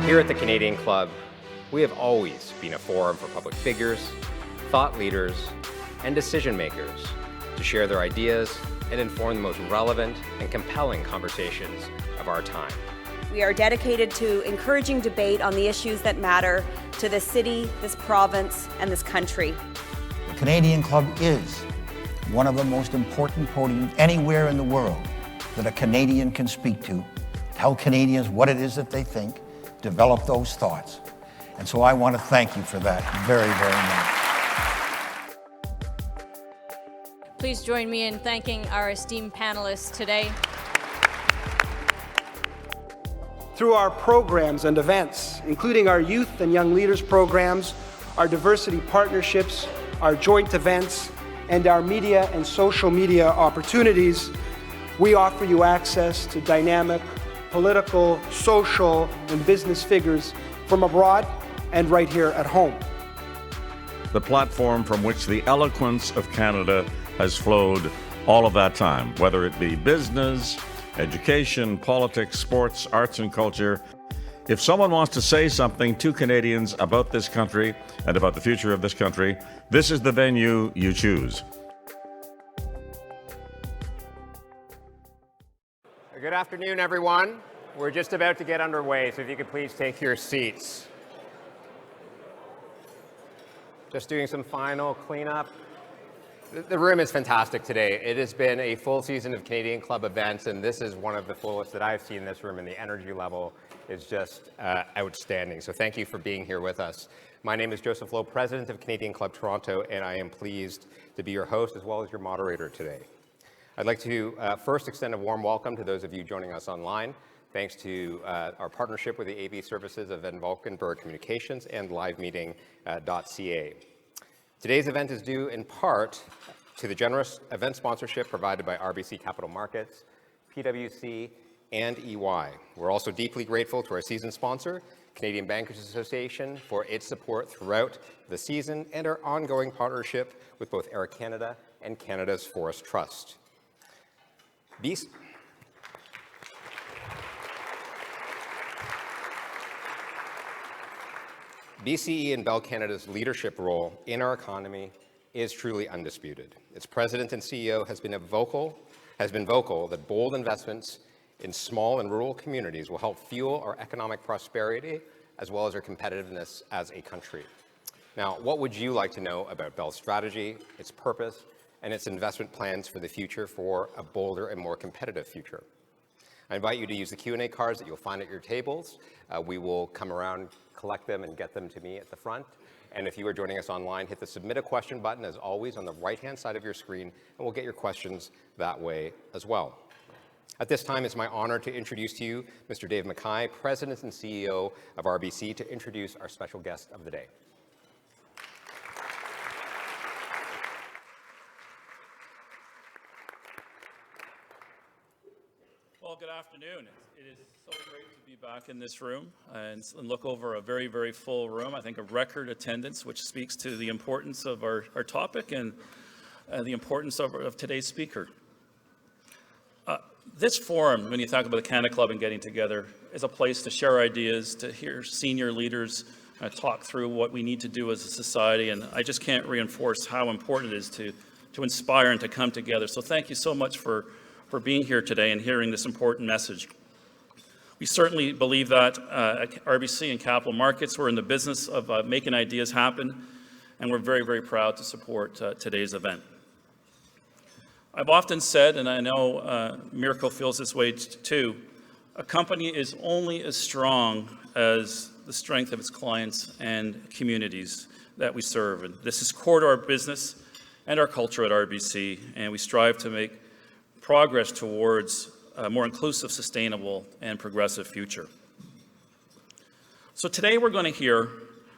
Here at the Canadian Club, we have always been a forum for public figures, thought leaders, and decision makers to share their ideas and inform the most relevant and compelling conversations of our time. We are dedicated to encouraging debate on the issues that matter to this city, this province, and this country. The Canadian Club is one of the most important podiums anywhere in the world that a Canadian can speak to, tell Canadians what it is that they think, develop those thoughts. And so I want to thank you for that very, very much. Please join me in thanking our esteemed panelists today. Through our programs and events, including our youth and young leaders programs, our diversity partnerships, our joint events, and our media and social media opportunities, we offer you access to dynamic political, social, and business figures from abroad and right here at home. The platform from which the eloquence of Canada has flowed all of that time, whether it be business, education, politics, sports, arts and culture. If someone wants to say something to Canadians about this country and about the future of this country, this is the venue you choose. Good afternoon, everyone. We're just about to get underway, so if you could please take your seats. Just doing some final cleanup. The room is fantastic today. It has been a full season of Canadian Club events, and this is one of the fullest that I've seen in this room, and the energy level is just outstanding. So thank you for being here with us. My name is Joseph Lowe, President of Canadian Club Toronto, and I am pleased to be your host as well as your moderator today. I'd like to first extend a warm welcome to those of you joining us online, thanks to our partnership with the AV services of Van Valkenburg Communications and livemeeting.ca. Today's event is due in part to the generous event sponsorship provided by RBC Capital Markets, PwC, and EY. We're also deeply grateful to our season sponsor, Canadian Bankers Association, for its support throughout the season and our ongoing partnership with both Air Canada and Canada's Forest Trust. BCE and Bell Canada's leadership role in our economy is truly undisputed. Its president and CEO has been vocal that bold investments in small and rural communities will help fuel our economic prosperity as well as our competitiveness as a country. Now, what would you like to know about Bell's strategy, its purpose, and its investment plans for the future for a bolder and more competitive future? I invite you to use the Q&A cards that you'll find at your tables. We will come around, collect them, and get them to me at the front. And if you are joining us online, hit the Submit a Question button, as always, on the right-hand side of your screen, and we'll get your questions that way as well. At this time, it's my honor to introduce to you Mr. Dave Mackay, President and CEO of RBC, to introduce our special guest of the day. Well, good afternoon. It is so great to be back in this room and look over a very, very full room. I think a record attendance, which speaks to the importance of our topic and the importance of today's speaker. This forum, when you talk about the Canada Club and getting together, is a place to share ideas, to hear senior leaders talk through what we need to do as a society, and I just can't reinforce how important it is to inspire and to come together. So thank you so much for being here today and hearing this important message. We certainly believe that at RBC and Capital Markets, we're in the business of making ideas happen, and we're very, very proud to support today's event. I've often said, and I know Mirko feels this way too, a company is only as strong as the strength of its clients and communities that we serve. And this is core to our business and our culture at RBC, and we strive to make progress towards a more inclusive, sustainable, and progressive future. So today we're going to hear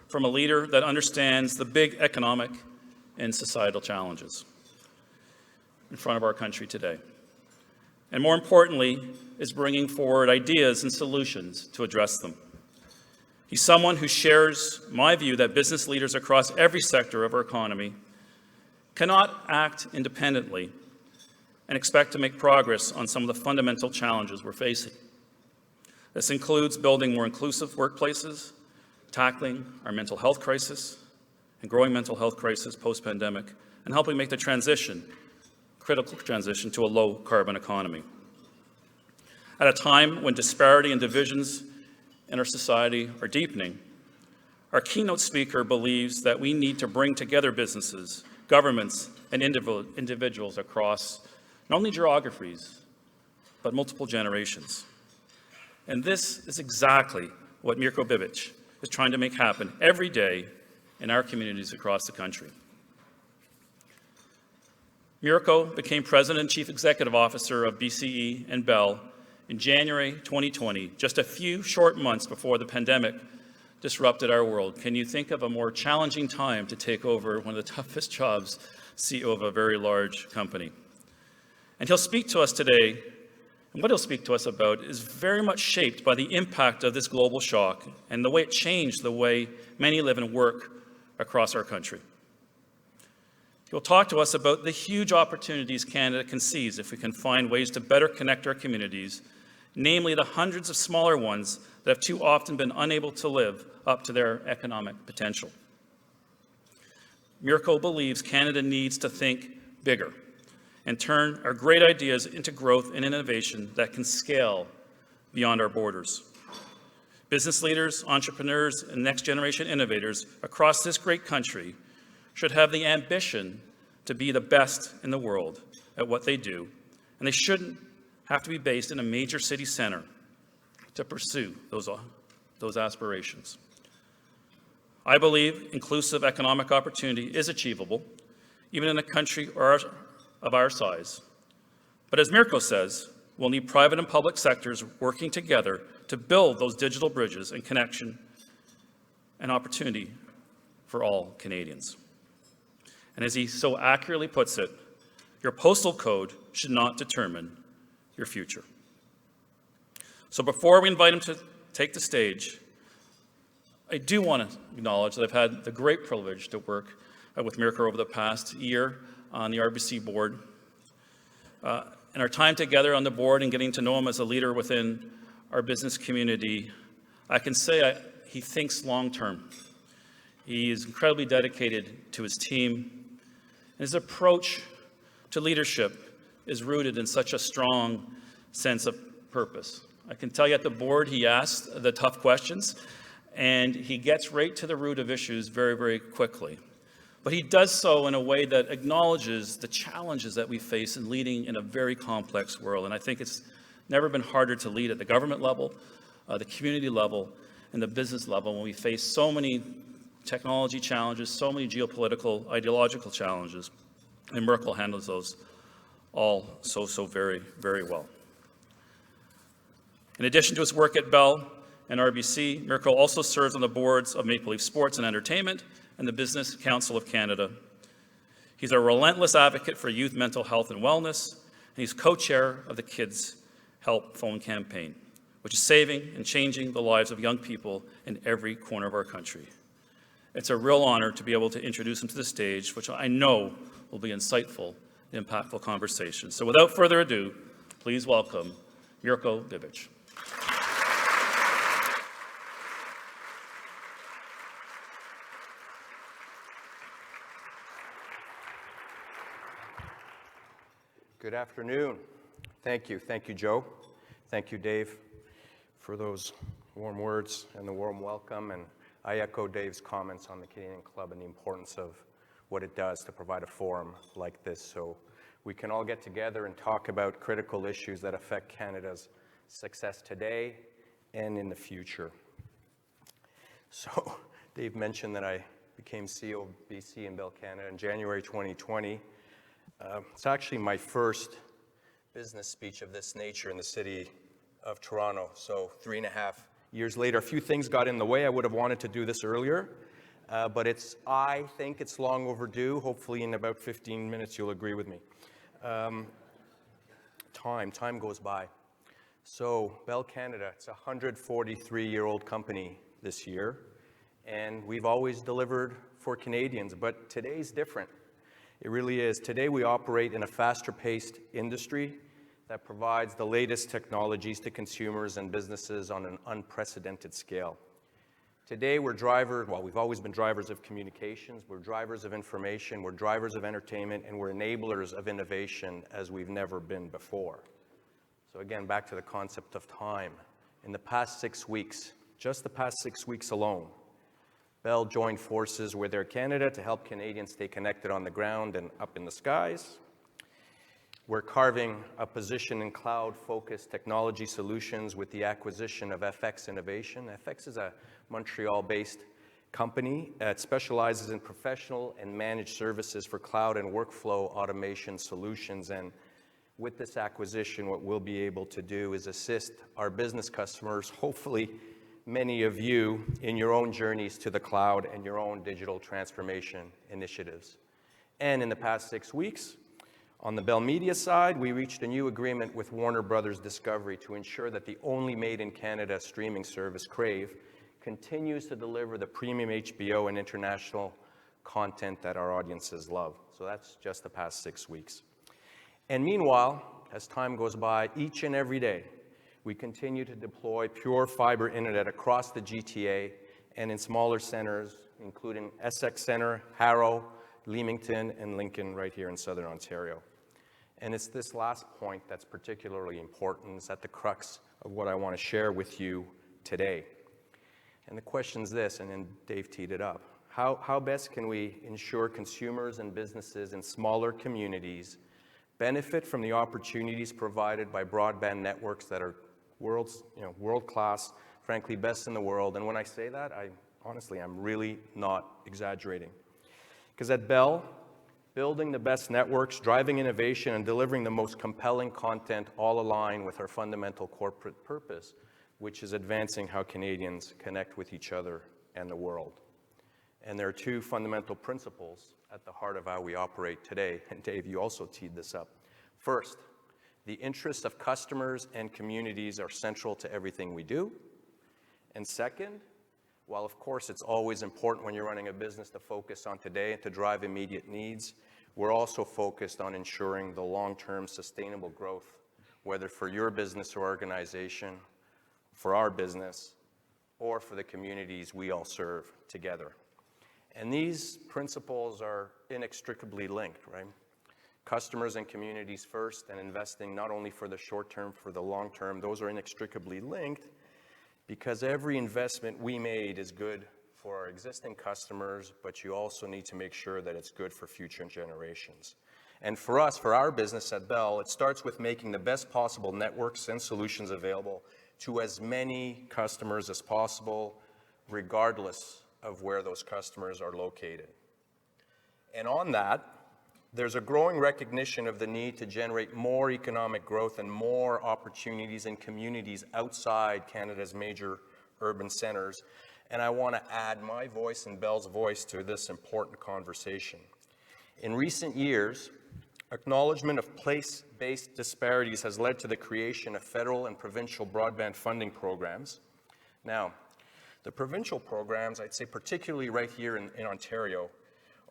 from a leader that understands the big economic and societal challenges in front of our country today. And more importantly, is bringing forward ideas and solutions to address them. He's someone who shares my view that business leaders across every sector of our economy cannot act independently and expect to make progress on some of the fundamental challenges we're facing. This includes building more inclusive workplaces, tackling our mental health crisis and growing mental health crisis post-pandemic, and helping make the critical transition to a low-carbon economy. At a time when disparity and divisions in our society are deepening, our keynote speaker believes that we need to bring together businesses, governments, and individuals across not only geographies, but multiple generations. And this is exactly what Mirko Bibic is trying to make happen every day in our communities across the country. Mirko became President and Chief Executive Officer of BCE and Bell in January 2020, just a few short months before the pandemic disrupted our world. Can you think of a more challenging time to take over one of the toughest jobs, CEO of a very large company? And he'll speak to us today, and what he'll speak to us about is very much shaped by the impact of this global shock and the way it changed the way many live and work across our country. He'll talk to us about the huge opportunities Canada can seize if we can find ways to better connect our communities, namely the hundreds of smaller ones that have too often been unable to live up to their economic potential. Mirko believes Canada needs to think bigger and turn our great ideas into growth and innovation that can scale beyond our borders. Business leaders, entrepreneurs, and next-generation innovators across this great country should have the ambition to be the best in the world at what they do, and they shouldn't have to be based in a major city center to pursue those aspirations. I believe inclusive economic opportunity is achievable, even in a country of our size. But as Mirko says, we'll need private and public sectors working together to build those digital bridges and connection and opportunity for all Canadians. And as he so accurately puts it, your postal code should not determine your future. So before we invite him to take the stage, I do want to acknowledge that I've had the great privilege to work with Mirko over the past year on the RBC board. And our time together on the board and getting to know him as a leader within our business community, I can say he thinks long-term. He is incredibly dedicated to his team. And his approach to leadership is rooted in such a strong sense of purpose. I can tell you at the board, he asks the tough questions, and he gets right to the root of issues very, very quickly. But he does so in a way that acknowledges the challenges that we face in leading in a very complex world. And I think it's never been harder to lead at the government level, the community level, and the business level when we face so many technology challenges, so many geopolitical, ideological challenges. And Mirko handles those all so very, very well. In addition to his work at Bell and RBC, Mirko also serves on the boards of Maple Leaf Sports and Entertainment and the Business Council of Canada. He's a relentless advocate for youth mental health and wellness, and he's co-chair of the Kids Help Phone Campaign, which is saving and changing the lives of young people in every corner of our country. It's a real honor to be able to introduce him to the stage, which I know will be insightful, impactful conversation. So without further ado, please welcome Mirko Bibic. Good afternoon. Thank you, Joe. Thank you, Dave, for those warm words and the warm welcome. And I echo Dave's comments on the Canadian Club and the importance of what it does to provide a forum like this so we can all get together and talk about critical issues that affect Canada's success today and in the future. So Dave mentioned that I became CEO of BC and Bell Canada in January 2020. It's actually my first business speech of this nature in the city of Toronto. So 3.5 years later, a few things got in the way. I would have wanted to do this earlier, but I think it's long overdue. Hopefully in about 15 minutes you'll agree with me. Time goes by. So Bell Canada, it's a 143-year-old company this year, and we've always delivered for Canadians, but today's different. It really is. Today we operate in a faster-paced industry that provides the latest technologies to consumers and businesses on an unprecedented scale. Today, we've always been drivers of communications, we're drivers of information, we're drivers of entertainment, and we're enablers of innovation as we've never been before. So again, back to the concept of time. In the past 6 weeks, just the past 6 weeks alone, Bell joined forces with Air Canada to help Canadians stay connected on the ground and up in the skies. We're carving a position in cloud-focused technology solutions with the acquisition of FX Innovation. FX is a Montreal-based company that specializes in professional and managed services for cloud and workflow automation solutions. And with this acquisition, what we'll be able to do is assist our business customers, hopefully many of you, in your own journeys to the cloud and your own digital transformation initiatives. And in the past 6 weeks, on the Bell Media side, we reached a new agreement with Warner Brothers Discovery to ensure that the only made-in-Canada streaming service, Crave, continues to deliver the premium HBO and international content that our audiences love. So that's just the past 6 weeks. And meanwhile, as time goes by, each and every day, we continue to deploy pure fiber internet across the GTA and in smaller centers, including Essex Centre, Harrow, Leamington, and Lincoln right here in Southern Ontario. And it's this last point that's particularly important. It's at the crux of what I want to share with you today. And the question's this, and then Dave teed it up. How best can we ensure consumers and businesses in smaller communities benefit from the opportunities provided by broadband networks that are world-class, frankly, best in the world? And when I say that, I'm really not exaggerating. Because at Bell, building the best networks, driving innovation, and delivering the most compelling content all align with our fundamental corporate purpose, which is advancing how Canadians connect with each other and the world. And there are two fundamental principles at the heart of how we operate today. And Dave, you also teed this up. First, the interests of customers and communities are central to everything we do. And second, while of course it's always important when you're running a business to focus on today and to drive immediate needs, we're also focused on ensuring the long-term sustainable growth, whether for your business or organization, for our business, or for the communities we all serve together. And these principles are inextricably linked, right? Customers and communities first, and investing not only for the short term, for the long term, those are inextricably linked because every investment we made is good for our existing customers, but you also need to make sure that it's good for future generations. And for us, for our business at Bell, it starts with making the best possible networks and solutions available to as many customers as possible, regardless of where those customers are located. And on that, there's a growing recognition of the need to generate more economic growth and more opportunities in communities outside Canada's major urban centers. And I want to add my voice and Bell's voice to this important conversation. In recent years, acknowledgement of place-based disparities has led to the creation of federal and provincial broadband funding programs. Now, the provincial programs, I'd say particularly right here in Ontario,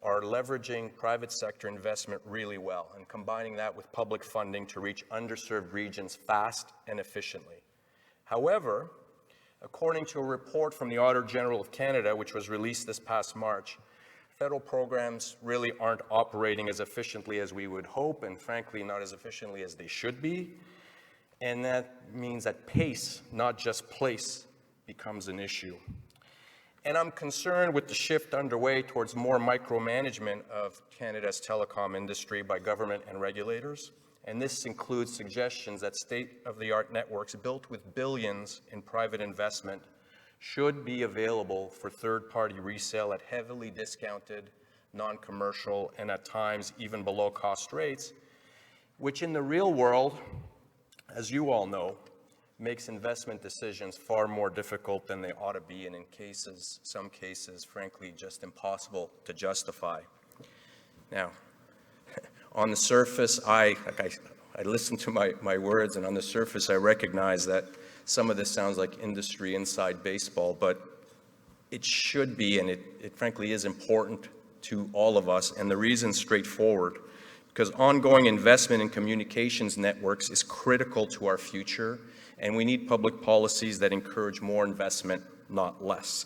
are leveraging private sector investment really well and combining that with public funding to reach underserved regions fast and efficiently. However, according to a report from the Auditor General of Canada, which was released this past March, federal programs really aren't operating as efficiently as we would hope, and frankly, not as efficiently as they should be. And that means that pace, not just place, becomes an issue. And I'm concerned with the shift underway towards more micromanagement of Canada's telecom industry by government and regulators. And this includes suggestions that state-of-the-art networks built with billions in private investment should be available for third-party resale at heavily discounted, non-commercial, and at times even below-cost rates, which in the real world, as you all know, makes investment decisions far more difficult than they ought to be, and in some cases, frankly, just impossible to justify. Now, on the surface, I listen to my words, and on the surface, I recognize that some of this sounds like industry inside baseball, but it should be, and it frankly is important to all of us, and the reason's straightforward. because ongoing investment in communications networks is critical to our future, and we need public policies that encourage more investment, not less.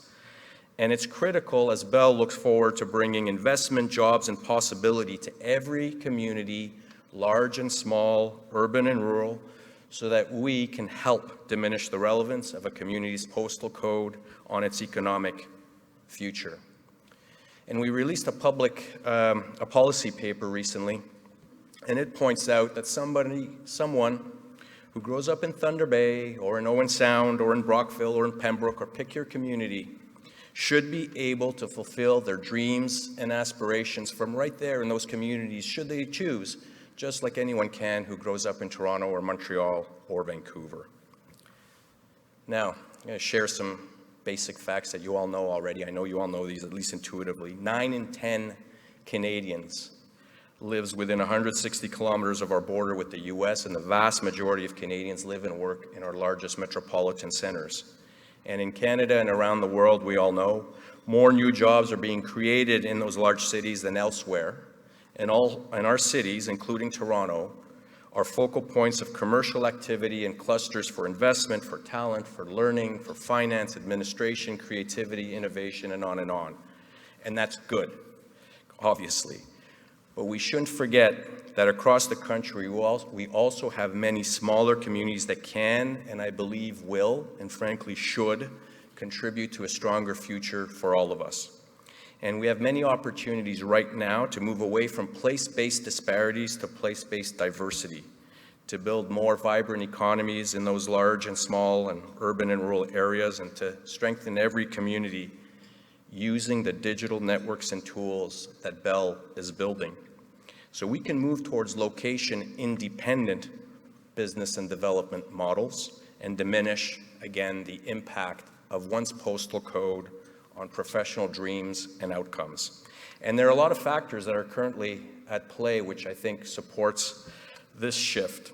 And it's critical as Bell looks forward to bringing investment, jobs, and possibility to every community, large and small, urban and rural, so that we can help diminish the relevance of a community's postal code on its economic future. And we released a policy paper recently, and it points out that someone who grows up in Thunder Bay or in Owen Sound or in Brockville or in Pembroke, or pick your community, should be able to fulfill their dreams and aspirations from right there in those communities, should they choose, just like anyone can who grows up in Toronto or Montreal or Vancouver. Now, I'm going to share some basic facts that you all know already. I know you all know these, at least intuitively. 9 in 10 Canadians lives within 160 kilometers of our border with the US, and the vast majority of Canadians live and work in our largest metropolitan centers. And in Canada and around the world, we all know, more new jobs are being created in those large cities than elsewhere. And our cities, including Toronto, are focal points of commercial activity and clusters for investment, for talent, for learning, for finance, administration, creativity, innovation, and on and on. And that's good, obviously. But we shouldn't forget that across the country, we also have many smaller communities that can, and I believe will, and frankly should, contribute to a stronger future for all of us. And we have many opportunities right now to move away from place-based disparities to place-based diversity, to build more vibrant economies in those large and small and urban and rural areas, and to strengthen every community using the digital networks and tools that Bell is building. So we can move towards location-independent business and development models and diminish, again, the impact of one's postal code on professional dreams and outcomes. And there are a lot of factors that are currently at play which I think supports this shift.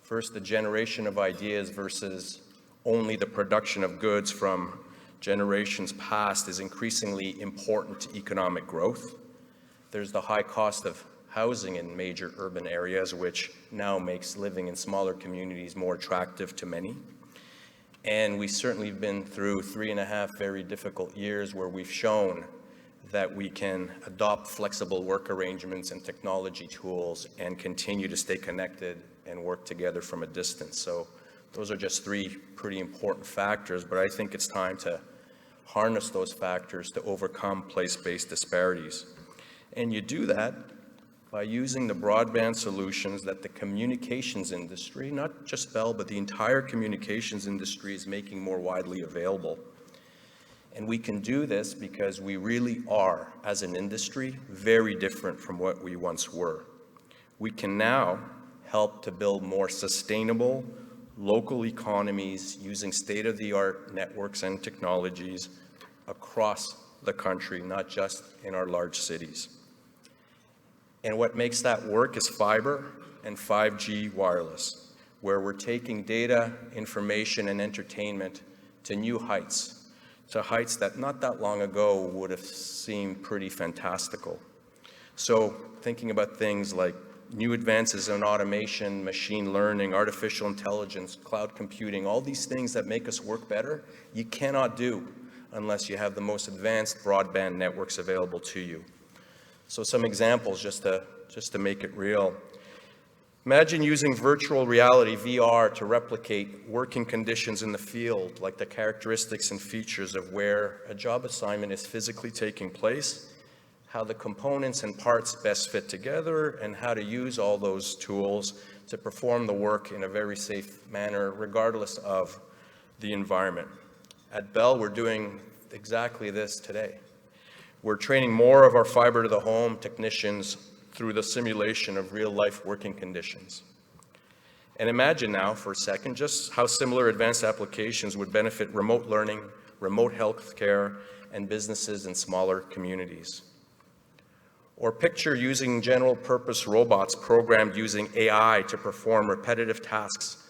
First, the generation of ideas versus only the production of goods from generations past is increasingly important to economic growth. There's the high cost of housing in major urban areas, which now makes living in smaller communities more attractive to many. And we've certainly been through 3.5 very difficult years where we've shown that we can adopt flexible work arrangements and technology tools and continue to stay connected and work together from a distance. So those are just 3 pretty important factors, but I think it's time to harness those factors to overcome place-based disparities. And you do that by using the broadband solutions that the communications industry, not just Bell, but the entire communications industry is making more widely available. And we can do this because we really are, as an industry, very different from what we once were. We can now help to build more sustainable local economies using state-of-the-art networks and technologies across the country, not just in our large cities. And what makes that work is fiber and 5G wireless, where we're taking data, information, and entertainment to new heights, to heights that not that long ago would have seemed pretty fantastical. So thinking about things like new advances in automation, machine learning, artificial intelligence, cloud computing, all these things that make us work better, you cannot do unless you have the most advanced broadband networks available to you. So some examples just to make it real. Imagine using virtual reality, VR, to replicate working conditions in the field, like the characteristics and features of where a job assignment is physically taking place, how the components and parts best fit together, and how to use all those tools to perform the work in a very safe manner, regardless of the environment. At Bell, we're doing exactly this today. We're training more of our fiber to the home technicians through the simulation of real-life working conditions. And imagine now, for a second, just how similar advanced applications would benefit remote learning, remote health care, and businesses in smaller communities. Or picture using general-purpose robots programmed using AI to perform repetitive tasks,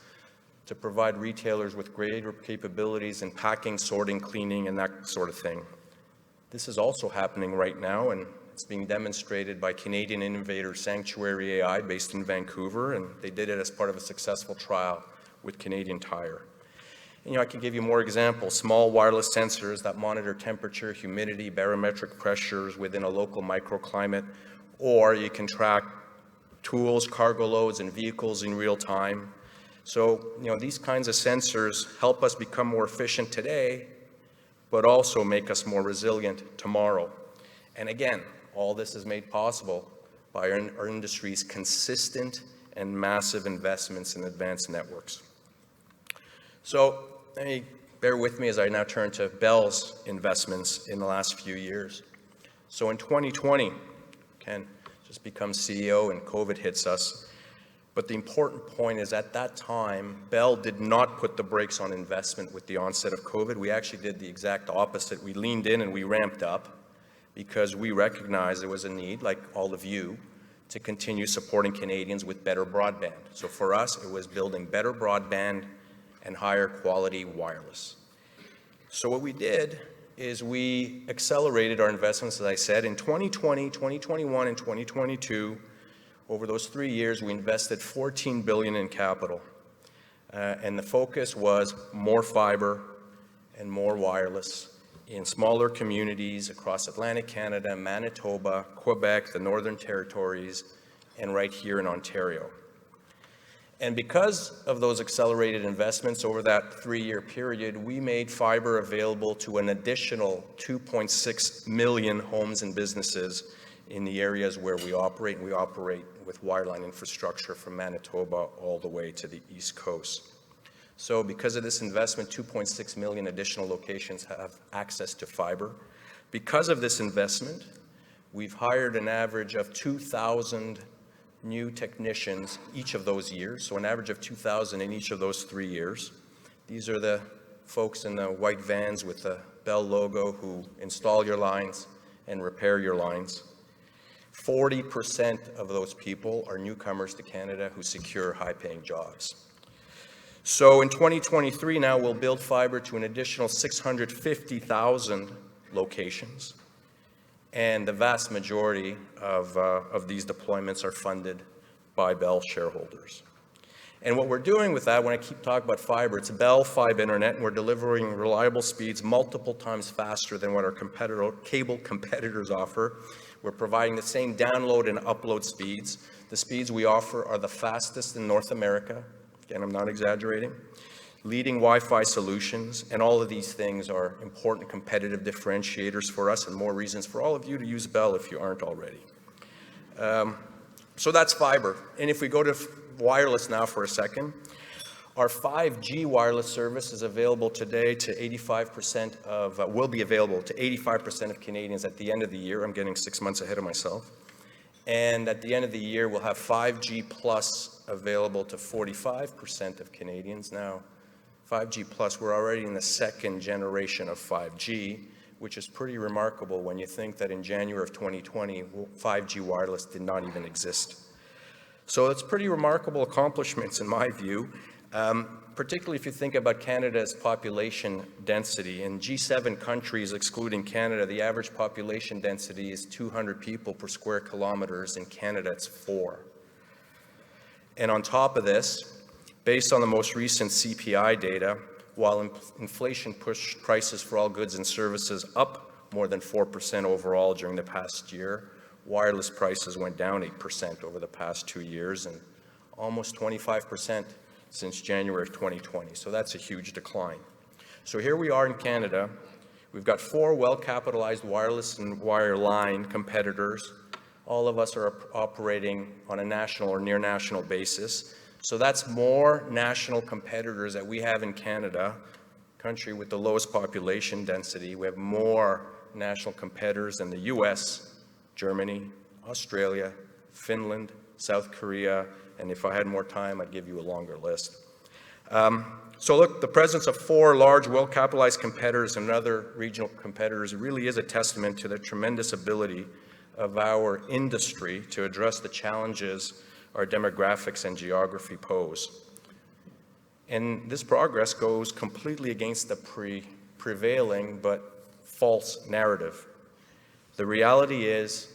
to provide retailers with greater capabilities in packing, sorting, cleaning, and that sort of thing. This is also happening right now, and It's being demonstrated by Canadian innovator Sanctuary AI based in Vancouver, and they did it as part of a successful trial with Canadian Tire. And, I can give you more examples. Small wireless sensors that monitor temperature, humidity, barometric pressures within a local microclimate, or you can track tools, cargo loads, and vehicles in real time. So, these kinds of sensors help us become more efficient today, but also make us more resilient tomorrow. And again, all this is made possible by our industry's consistent and massive investments in advanced networks. So, bear with me as I now turn to Bell's investments in the last few years. So in 2020, Ken just becomes CEO and COVID hits us. But the important point is at that time, Bell did not put the brakes on investment with the onset of COVID. We actually did the exact opposite. We leaned in and we ramped up because we recognized there was a need, like all of you, to continue supporting Canadians with better broadband. So for us, it was building better broadband and higher quality wireless. So what we did is we accelerated our investments, as I said, in 2020, 2021, and 2022. Over those 3 years, we invested $14 billion in capital. And the focus was more fiber and more wireless in smaller communities across Atlantic Canada, Manitoba, Quebec, the Northern Territories, and right here in Ontario. And because of those accelerated investments over that 3-year period, we made fiber available to an additional 2.6 million homes and businesses in the areas where we operate, and we operate with wireline infrastructure from Manitoba all the way to the East Coast. So because of this investment, 2.6 million additional locations have access to fiber. Because of this investment, we've hired an average of 2,000 new technicians each of those years, so an average of 2,000 in each of those 3 years. These are the folks in the white vans with the Bell logo who install your lines and repair your lines. 40% of those people are newcomers to Canada who secure high-paying jobs. So in 2023 now, we'll build fiber to an additional 650,000 locations. And the vast majority of these deployments are funded by Bell shareholders. And what we're doing with that, when I keep talking about fiber, it's Bell Fibe Internet, and we're delivering reliable speeds multiple times faster than what our cable competitors offer. We're providing the same download and upload speeds. The speeds we offer are the fastest in North America. Again, I'm not exaggerating. Leading Wi-Fi solutions, and all of these things are important competitive differentiators for us and more reasons for all of you to use Bell if you aren't already. So that's fiber. And if we go to wireless now for a second, our 5G wireless service is available today to 85% of, will be available to 85% of Canadians at the end of the year. I'm getting 6 months ahead of myself. And at the end of the year, we'll have 5G Plus available to 45% of Canadians. Now, 5G Plus, we're already in the second generation of 5G, which is pretty remarkable when you think that in January of 2020, 5G wireless did not even exist. So it's pretty remarkable accomplishments in my view, particularly if you think about Canada's population density. In G7 countries, excluding Canada, the average population density is 200 people per square kilometers. In Canada, it's 4. And on top of this, based on the most recent CPI data, while inflation pushed prices for all goods and services up more than 4% overall during the past year, wireless prices went down 8% over the past 2 years and almost 25% since January of 2020. So that's a huge decline. So here we are in Canada. We've got 4 well-capitalized wireless and wireline competitors. All of us are operating on a national or near national basis. So that's more national competitors that we have in Canada, country with the lowest population density. We have more national competitors than the US, Germany, Australia, Finland, South Korea, and if I had more time, I'd give you a longer list. So look, the presence of 4 large, well-capitalized competitors and other regional competitors really is a testament to the tremendous ability of our industry to address the challenges our demographics and geography pose. And this progress goes completely against the prevailing but false narrative. The reality is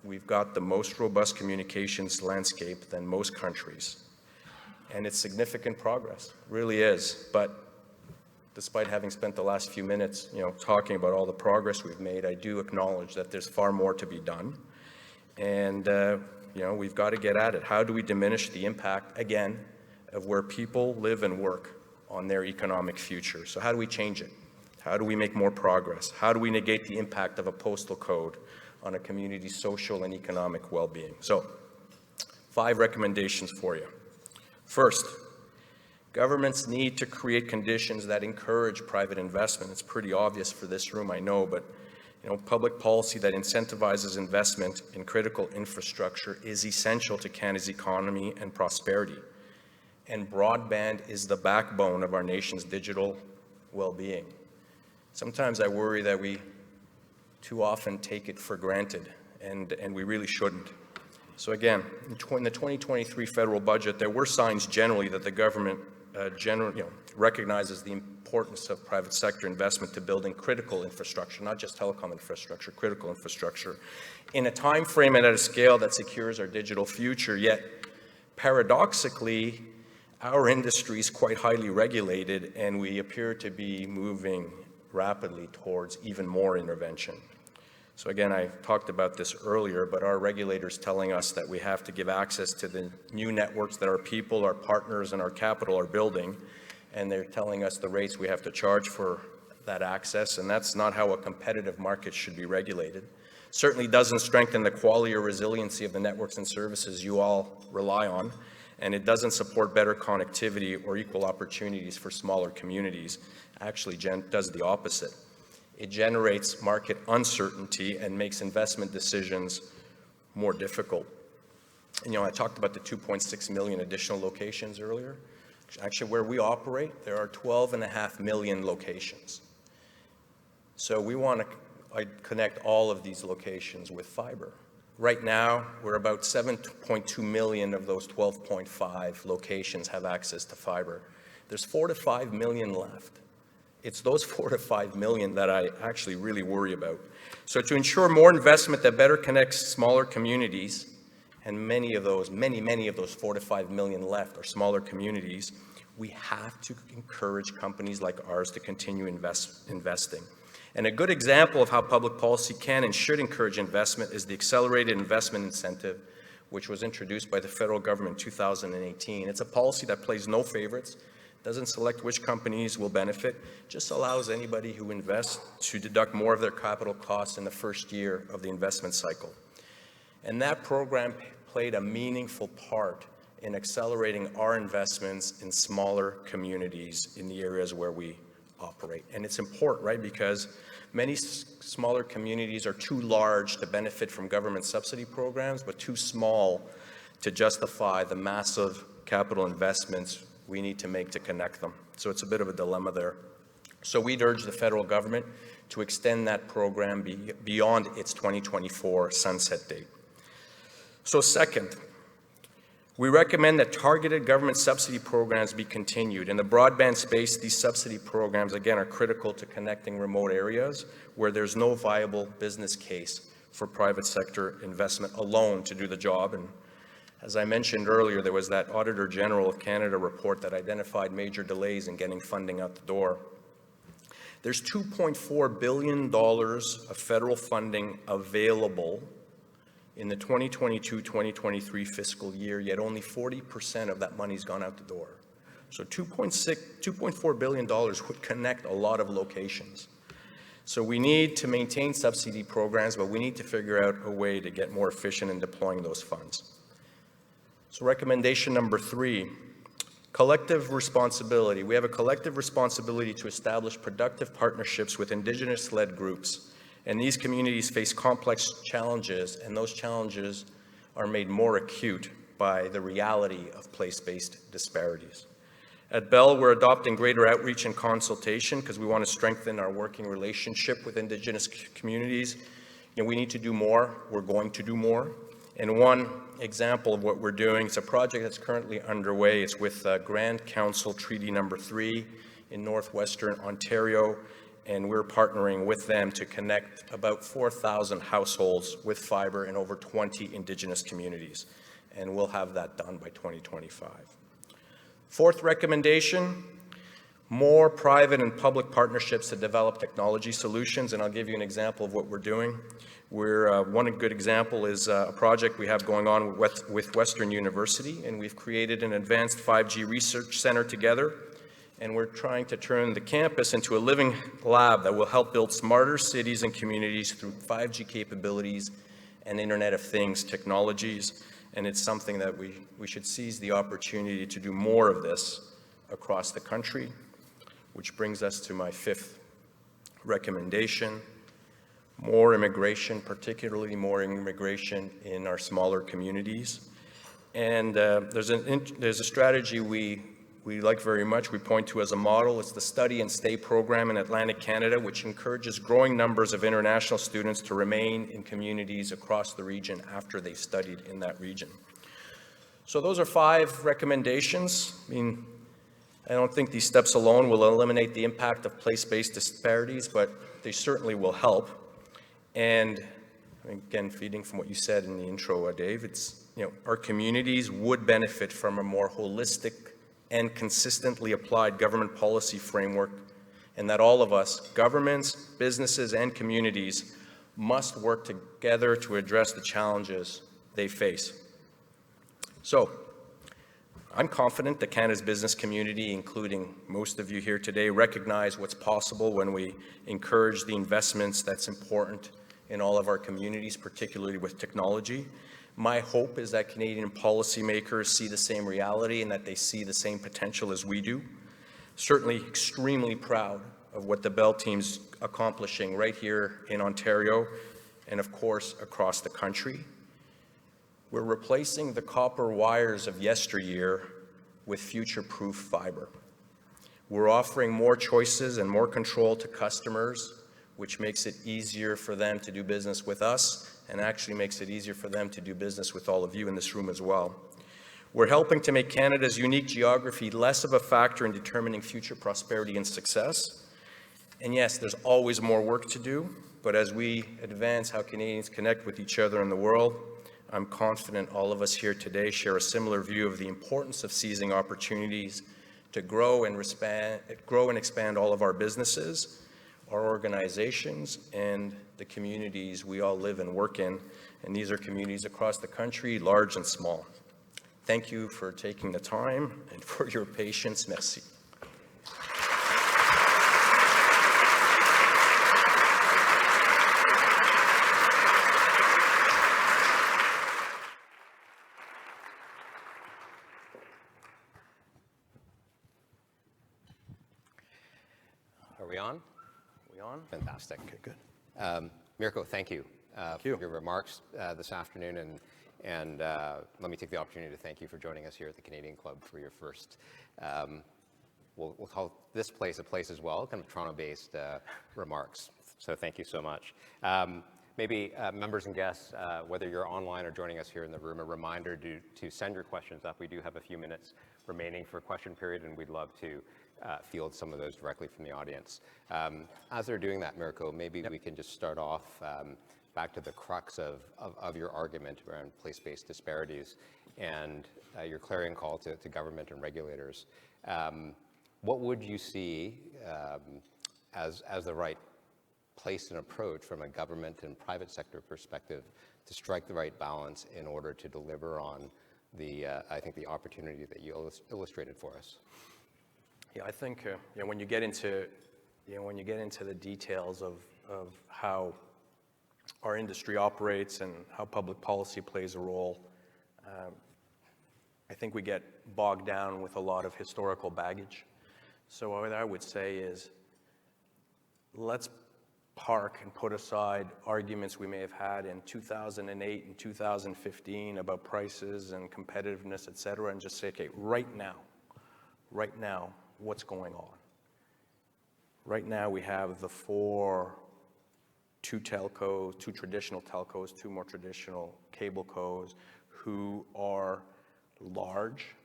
we've got the most robust communications landscape than most countries. And it's significant progress, really is. But despite having spent the last few minutes, talking about all the progress we've made, I do acknowledge that there's far more to be done. And, we've got to get at it. How do we diminish the impact, again, of where people live and work on their economic future? So how do we change it? How do we make more progress? How do we negate the impact of a postal code on a community's social and economic well-being? So, 5 recommendations for you. First, governments need to create conditions that encourage private investment. It's pretty obvious for this room, I know, but public policy that incentivizes investment in critical infrastructure is essential to Canada's economy and prosperity. And broadband is the backbone of our nation's digital well-being. Sometimes I worry that we too often take it for granted, and we really shouldn't. So again, in the 2023 federal budget, there were signs generally that the government recognizes the importance of private sector investment to building critical infrastructure, not just telecom infrastructure, critical infrastructure, in a time frame and at a scale that secures our digital future. Yet, paradoxically, our industry is quite highly regulated, and we appear to be moving rapidly towards even more intervention. So again, I talked about this earlier, but our regulators telling us that we have to give access to the new networks that our people, our partners, and our capital are building, and they're telling us the rates we have to charge for that access, and that's not how a competitive market should be regulated. Certainly doesn't strengthen the quality or resiliency of the networks and services you all rely on, and it doesn't support better connectivity or equal opportunities for smaller communities. Actually, does the opposite. It generates market uncertainty and makes investment decisions more difficult. And, I talked about the 2.6 million additional locations earlier. Actually, where we operate, there are 12.5 million locations. So we want to connect all of these locations with fiber. Right now, we're about 7.2 million of those 12.5 locations have access to fiber. There's 4 to 5 million left. It's those 4 to 5 million that I actually really worry about. So to ensure more investment that better connects smaller communities, and many of those 4 to 5 million left are smaller communities, we have to encourage companies like ours to continue investing. And a good example of how public policy can and should encourage investment is the Accelerated Investment Incentive, which was introduced by the federal government in 2018. It's a policy that plays no favorites, doesn't select which companies will benefit, just allows anybody who invests to deduct more of their capital costs in the first year of the investment cycle. And that program played a meaningful part in accelerating our investments in smaller communities in the areas where we operate. And it's important, right, because many smaller communities are too large to benefit from government subsidy programs, but too small to justify the massive capital investments we need to make to connect them. So it's a bit of a dilemma there. So we'd urge the federal government to extend that program beyond its 2024 sunset date. So second, we recommend that targeted government subsidy programs be continued. In the broadband space, these subsidy programs, again, are critical to connecting remote areas where there's no viable business case for private sector investment alone to do the job. And as I mentioned earlier, there was that Auditor General of Canada report that identified major delays in getting funding out the door. There's $2.4 billion of federal funding available in the 2022-2023 fiscal year, yet only 40% of that money's gone out the door. So $2.4 billion would connect a lot of locations. So we need to maintain subsidy programs, but we need to figure out a way to get more efficient in deploying those funds. So recommendation number 3, collective responsibility. We have a collective responsibility to establish productive partnerships with Indigenous-led groups. And these communities face complex challenges, and those challenges are made more acute by the reality of place-based disparities. At Bell, we're adopting greater outreach and consultation because we want to strengthen our working relationship with Indigenous communities. We need to do more. We're going to do more. And one example of what we're doing is a project that's currently underway. It's with Grand Council Treaty Number 3 in northwestern Ontario. and we're partnering with them to connect about 4,000 households with fiber in over 20 Indigenous communities, and we'll have that done by 2025. Fourth recommendation, more private and public partnerships to develop technology solutions, and I'll give you an example of what we're doing. One good example is a project we have going on with Western University, and we've created an advanced 5G research center together, and we're trying to turn the campus into a living lab that will help build smarter cities and communities through 5G capabilities and Internet of Things technologies, and it's something that we should seize the opportunity to do more of this across the country, which brings us to my fifth recommendation. More immigration, particularly more immigration in our smaller communities. And there's a strategy we like very much, we point to as a model. It's the Study and Stay program in Atlantic Canada, which encourages growing numbers of international students to remain in communities across the region after they've studied in that region. So those are 5 recommendations. I mean, I don't think these steps alone will eliminate the impact of place-based disparities, but they certainly will help. And again, feeding from what you said in the intro, Dave, it's, our communities would benefit from a more holistic and consistently applied government policy framework, and that all of us, governments, businesses, and communities, must work together to address the challenges they face. So, I'm confident that Canada's business community, including most of you here today, recognize what's possible when we encourage the investments that's important in all of our communities, particularly with technology. My hope is that Canadian policymakers see the same reality and that they see the same potential as we do. Certainly extremely proud of what the Bell team's accomplishing right here in Ontario and of course across the country. We're replacing the copper wires of yesteryear with future-proof fiber. We're offering more choices and more control to customers, which makes it easier for them to do business with us and actually makes it easier for them to do business with all of you in this room as well. We're helping to make Canada's unique geography less of a factor in determining future prosperity and success. And yes, there's always more work to do, but as we advance how Canadians connect with each other in the world, I'm confident all of us here today share a similar view of the importance of seizing opportunities to grow and expand all of our businesses, our organizations, and the communities we all live and work in. And these are communities across the country, large and small. Thank you for taking the time and for your patience. Merci. Are we on? We on? Fantastic. Okay, good. Mirko, thank you, Thank you for your remarks this afternoon, and let me take the opportunity to thank you for joining us here at the Canadian Club for your first, we'll call this place a place as well, kind of Toronto-based remarks. So thank you so much. Maybe members and guests, whether you're online or joining us here in the room, a reminder to send your questions up. We do have a few minutes remaining for question period, and we'd love to field some of those directly from the audience. As they're doing that, Mirko, maybe we can just start off back to the crux of your argument around place-based disparities and your clarion call to government and regulators. What would you see as the right place and approach from a government and private sector perspective to strike the right balance in order to deliver on I think the opportunity that you illustrated for us? Yeah, I think when you get into the details of how our industry operates and how public policy plays a role, I think we get bogged down with a lot of historical baggage. So what I would say is, let's park and put aside arguments we may have had in 2008 and 2015 about prices and competitiveness, et cetera, and just say, okay, right now, what's going on? Right now we have the two traditional telcos, two more traditional cable cos who are large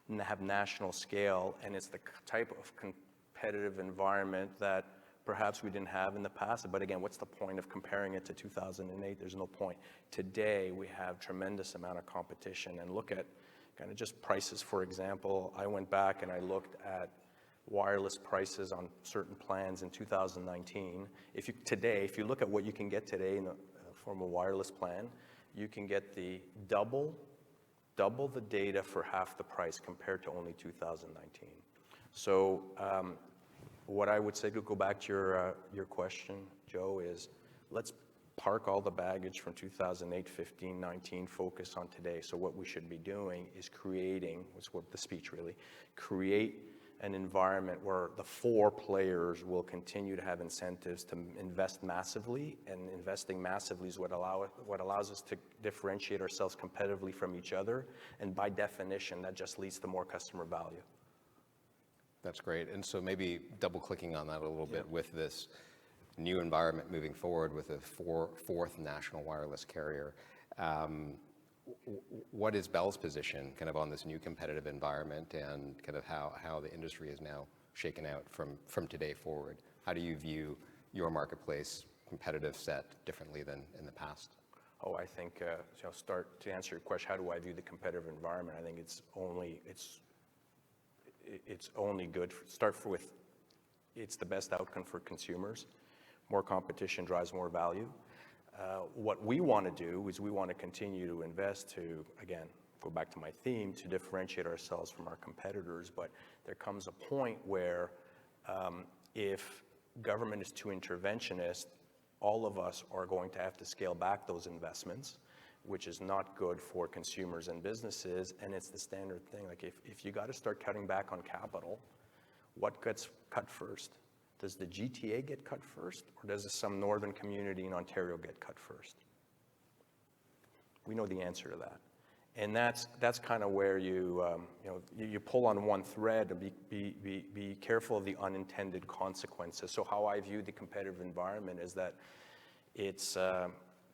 and have national scale, and it's the type of competitive environment that perhaps we didn't have in the past. But again, what's the point of comparing it to 2008? There's no point. Today, we have tremendous amount of competition. And look at kind of just prices, for example. I went back and I looked at wireless prices on certain plans in 2019. Today, if you look at what you can get today in the form of a wireless plan, you can get the double the data for half the price compared to only 2019. So what I would say, to go back to your question, Joe, is let's park all the baggage from 2008, 15, 19, focus on today. So what we should be doing is creating, what's what the speech really, create an environment where the four players will continue to have incentives to invest massively, and investing massively is what allows us to differentiate ourselves competitively from each other, and by definition, that just leads to more customer value. That's great. And so maybe double clicking on that a little bit with this new environment moving forward with a fourth national wireless carrier. What is Bell's position kind of on this new competitive environment, and kind of how the industry is now shaken out from today forward? How do you view your marketplace competitive set differently than in the past? Oh, I think, start to answer your question, how do I view the competitive environment? I think it's only good. It's the best outcome for consumers. More competition drives more value. What we want to do is we want to continue to invest to, again, go back to my theme, to differentiate ourselves from our competitors. But there comes a point where if government is too interventionist, all of us are going to have to scale back those investments, which is not good for consumers and businesses. And it's the standard thing. Like if you got to start cutting back on capital, what gets cut first? Does the GTA get cut first, or does some northern community in Ontario get cut first? We know the answer to that. And that's kind of where you pull on one thread, and be careful of the unintended consequences. So how I view the competitive environment is that it's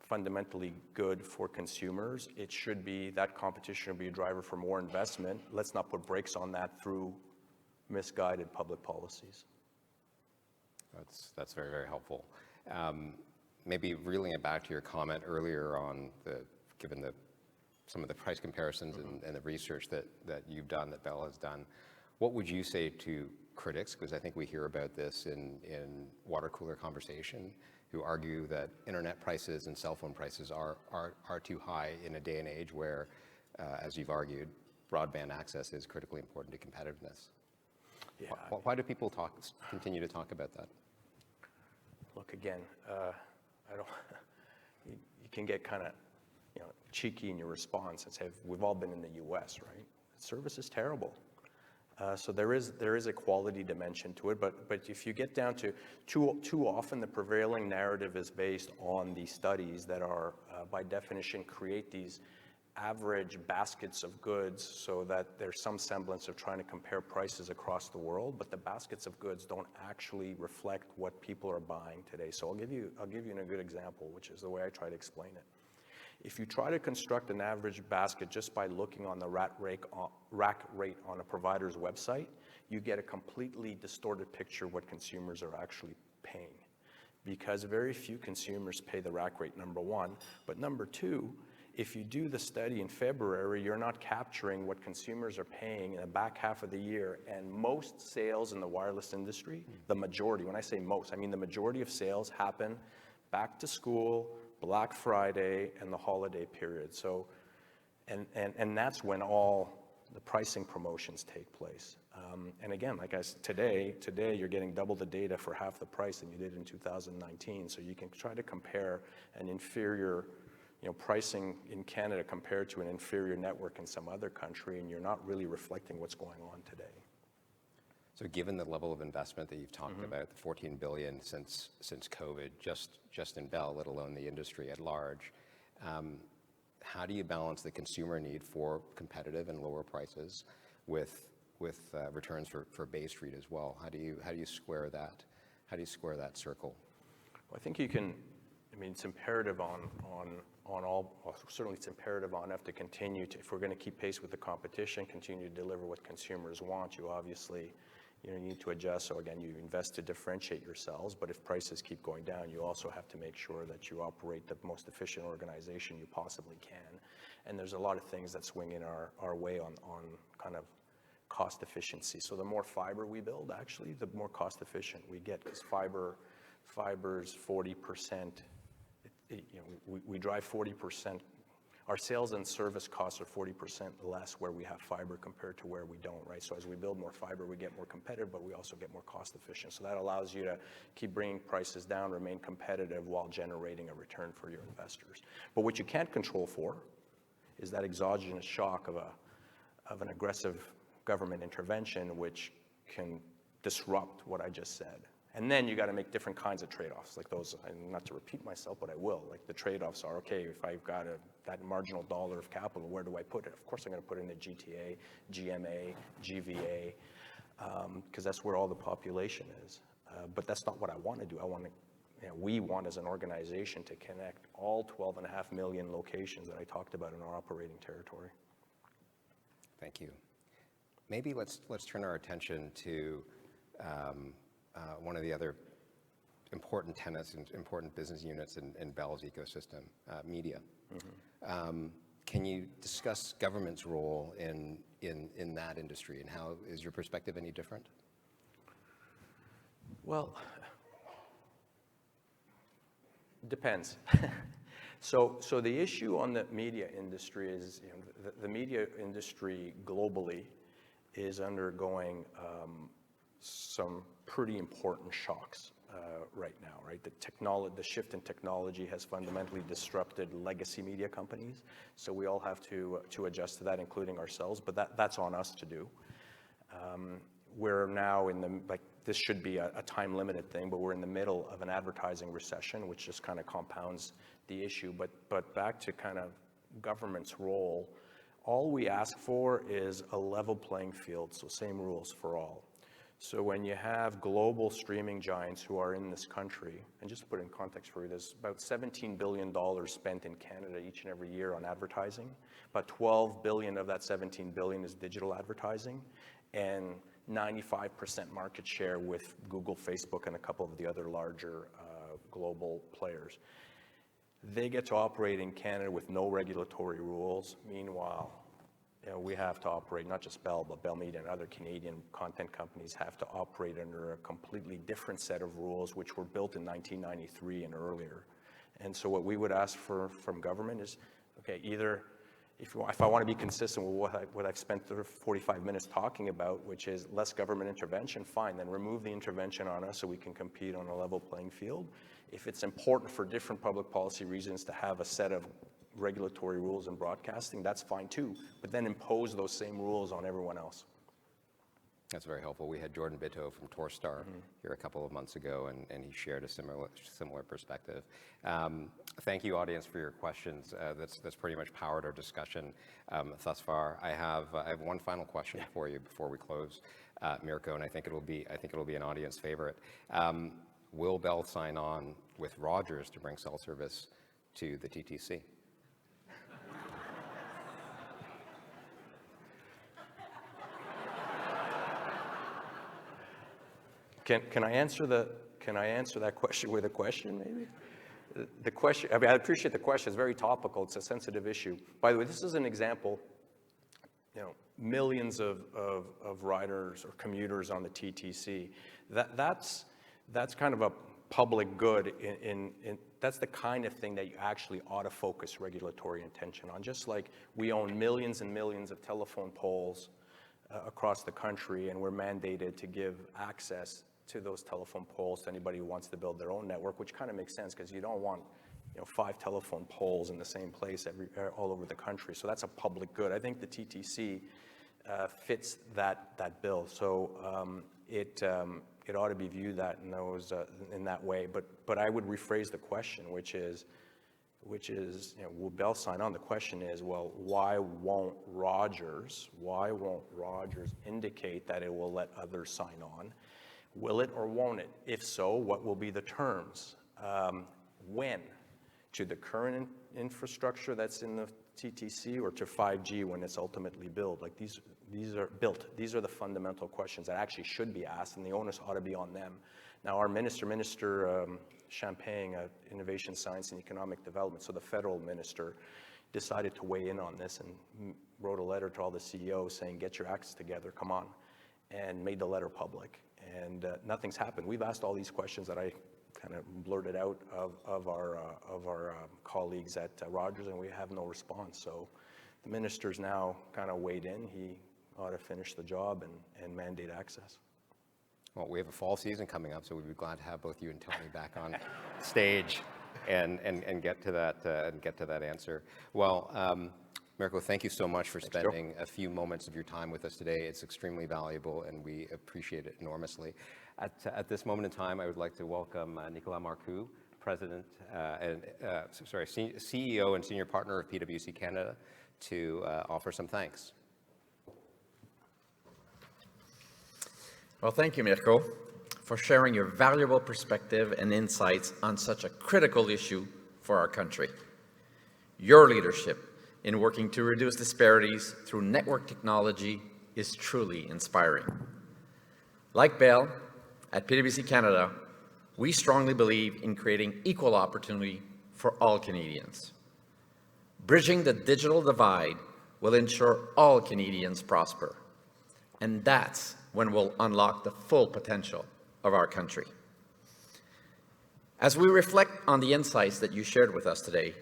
fundamentally good for consumers. It should be, that competition should be a driver for more investment. Let's not put brakes on that through misguided public policies. That's very, very helpful. Maybe reeling it back to your comment earlier on given some of the price comparisons and the research that you've done, that Bell has done, what would you say to critics, because I think we hear about this in water cooler conversation, who argue that internet prices and cell phone prices are too high in a day and age where, as you've argued, broadband access is critically important to competitiveness? Yeah. Why do people continue to talk about that? Look, again, you can get kind of cheeky in your response and say, we've all been in the US, right? Service is terrible. So there is a quality dimension to it, but if you get down to too often the prevailing narrative is based on these studies that are by definition create these average baskets of goods, so that there's some semblance of trying to compare prices across the world, but the baskets of goods don't actually reflect what people are buying today. So I'll give you a good example, which is the way I try to explain it. If you try to construct an average basket just by looking on the rack rate on a provider's website, you get a completely distorted picture of what consumers are actually paying, because very few consumers pay the rack rate, number one. But number two, if you do the study in February, you're not capturing what consumers are paying in the back half of the year. And most sales in the wireless industry, the majority, when I say most, I mean the majority of sales happen back to school, Black Friday, and the holiday period. So, and that's when all the pricing promotions take place. And again, like I said, today you're getting double the data for half the price than you did in 2019. So you can try to compare an inferior pricing in Canada compared to an inferior network in some other country, and you're not really reflecting what's going on today. So given the level of investment that you've talked about, the $14 billion since COVID, just in Bell, let alone the industry at large, how do you balance the consumer need for competitive and lower prices with returns for Bay Street as well? How do you square that? How do you square that circle? Well, I think you can. I mean, it's imperative on all. Well, certainly, it's imperative on us to continue to, if we're going to keep pace with the competition, continue to deliver what consumers want. You obviously you need to adjust. So again, you invest to differentiate yourselves, but if prices keep going down, you also have to make sure that you operate the most efficient organization you possibly can. And there's a lot of things that swing in our way on kind of cost efficiency. So the more fiber we build, actually, the more cost efficient we get, because fiber's 40%, we drive 40%. Our sales and service costs are 40% less where we have fiber compared to where we don't, right? So as we build more fiber, we get more competitive, but we also get more cost efficient. So that allows you to keep bringing prices down, remain competitive while generating a return for your investors. But what you can't control for is that exogenous shock of an aggressive government intervention, which can disrupt what I just said. And then you got to make different kinds of trade-offs, like those, and not to repeat myself, but I will. Like the trade-offs are, okay, if I've got that marginal dollar of capital, where do I put it? Of course I'm going to put it in the GTA, GMA, GVA, because that's where all the population is. But that's not what I want to do. We want as an organization to connect all 12.5 million locations that I talked about in our operating territory. Thank you. Maybe let's turn our attention to one of the other important tenants and important business units in Bell's ecosystem, media. Mm-hmm. Can you discuss government's role in that industry, and how is your perspective any different? Well, depends. So the issue on the media industry is, the media industry globally is undergoing some pretty important shocks right now, right? The shift in technology has fundamentally disrupted legacy media companies, so we all have to adjust to that, including ourselves, but that's on us to do. We're now this should be a time-limited thing, but we're in the middle of an advertising recession, which just kind of compounds the issue. But back to kind of government's role, all we ask for is a level playing field, so same rules for all. So when you have global streaming giants who are in this country, and just to put it in context for you, there's about $17 billion spent in Canada each and every year on advertising. About $12 billion of that $17 billion is digital advertising, and 95% market share with Google, Facebook, and a couple of the other larger global players. They get to operate in Canada with no regulatory rules. Meanwhile, we have to operate, not just Bell, but Bell Media and other Canadian content companies have to operate under a completely different set of rules, which were built in 1993 and earlier. And so what we would ask from government is, okay, either if I want to be consistent with what I've spent 45 minutes talking about, which is less government intervention, fine, then remove the intervention on us so we can compete on a level playing field. If it's important for different public policy reasons to have a set of regulatory rules in broadcasting, that's fine too, but then impose those same rules on everyone else. That's very helpful. We had Jordan Bitto from Torstar here a couple of months ago, and he shared a similar perspective. Thank you, audience, for your questions. That's pretty much powered our discussion thus far. I have one final question for you before we close, Mirko, and I think it'll be an audience favorite. Will Bell sign on with Rogers to bring cell service to the TTC? Can I answer that question with a question, maybe? The question, I appreciate the question. It's very topical. It's a sensitive issue. By the way, this is an example. Millions of riders or commuters on the TTC. That's kind of a public good. That's the kind of thing that you actually ought to focus regulatory attention on. Just like we own millions and millions of telephone poles across the country, and we're mandated to give access to those telephone poles to anybody who wants to build their own network, which kind of makes sense because you don't want 5 telephone poles in the same place all over the country. So that's a public good. I think the TTC fits that bill. So it ought to be viewed in that way. But I would rephrase the question, which is, will Bell sign on? The question is, well, why won't Rogers indicate that it will let others sign on? Will it or won't it? If so, what will be the terms? When? To the current infrastructure that's in the TTC, or to 5G when it's ultimately built? Like these are built. These are the fundamental questions that actually should be asked, and the onus ought to be on them. Now, our Minister Champagne, Innovation, Science, and Economic Development, so the federal minister, decided to weigh in on this and wrote a letter to all the CEOs saying, get your acts together, come on, and made the letter public. And nothing's happened. We've asked all these questions that I kind of blurted out of our colleagues at Rogers, and we have no response. So the minister's now kind of weighed in. He ought to finish the job and mandate access. Well, we have a fall season coming up, so we'd be glad to have both you and Tony back on stage and get to that answer. Well, Mirko, thank you so much for spending a few moments of your time with us today. It's extremely valuable, and we appreciate it enormously. At this moment in time, I would like to welcome Nicolas Marcoux, CEO and Senior Partner of PwC Canada, to offer some thanks. Well, thank you, Mirko, for sharing your valuable perspective and insights on such a critical issue for our country. Your leadership in working to reduce disparities through network technology is truly inspiring. Like Bell, at PwC Canada, we strongly believe in creating equal opportunity for all Canadians. Bridging the digital divide will ensure all Canadians prosper, and that's when we'll unlock the full potential of our country. As we reflect on the insights that you shared with us today,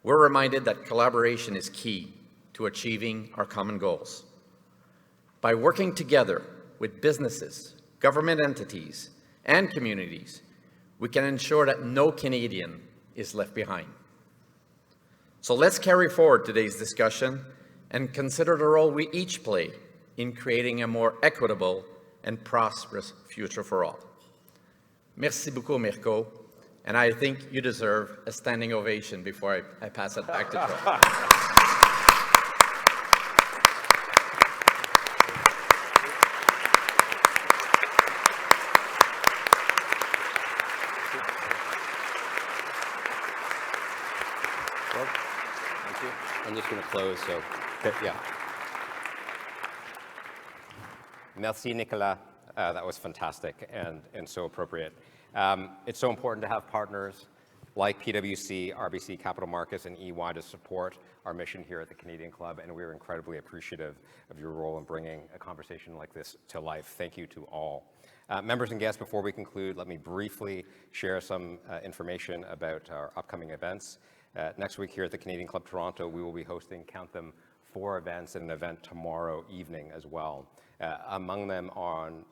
we're reminded that collaboration is key to achieving our common goals. By working together with businesses, government entities, and communities, we can ensure that no Canadian is left behind. So let's carry forward today's discussion and consider the role we each play in creating a more equitable and prosperous future for all. Merci beaucoup, Mirko, and I think you deserve a standing ovation before I pass it back to Joe. Well, thank you. I'm just going to close, so yeah. Merci, Nicolas. That was fantastic and so appropriate. It's so important to have partners like PwC, RBC Capital Markets, and EY to support our mission here at the Canadian Club, and we're incredibly appreciative of your role in bringing a conversation like this to life. Thank you to all. Members and guests, before we conclude, let me briefly share some information about our upcoming events. Next week here at the Canadian Club Toronto, we will be hosting, count them, 4 events and an event tomorrow evening as well. Among them on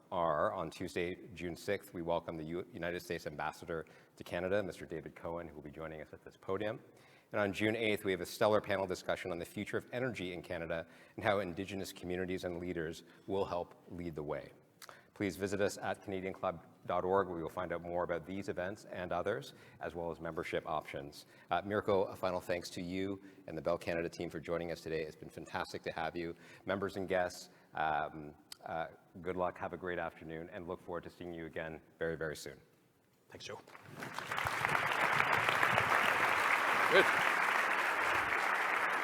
Tuesday, June 6th, we welcome the United States Ambassador to Canada, Mr. David Cohen, who will be joining us at this podium. And on June 8th, we have a stellar panel discussion on the future of energy in Canada and how Indigenous communities and leaders will help lead the way. Please visit us at CanadianClub.org, where you'll find out more about these events and others, as well as membership options. Mirko, a final thanks to you and the Bell Canada team for joining us today. It's been fantastic to have you. Members and guests, good luck, have a great afternoon, and look forward to seeing you again very, very soon. Thanks, Joe. Good.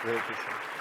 Really appreciate it.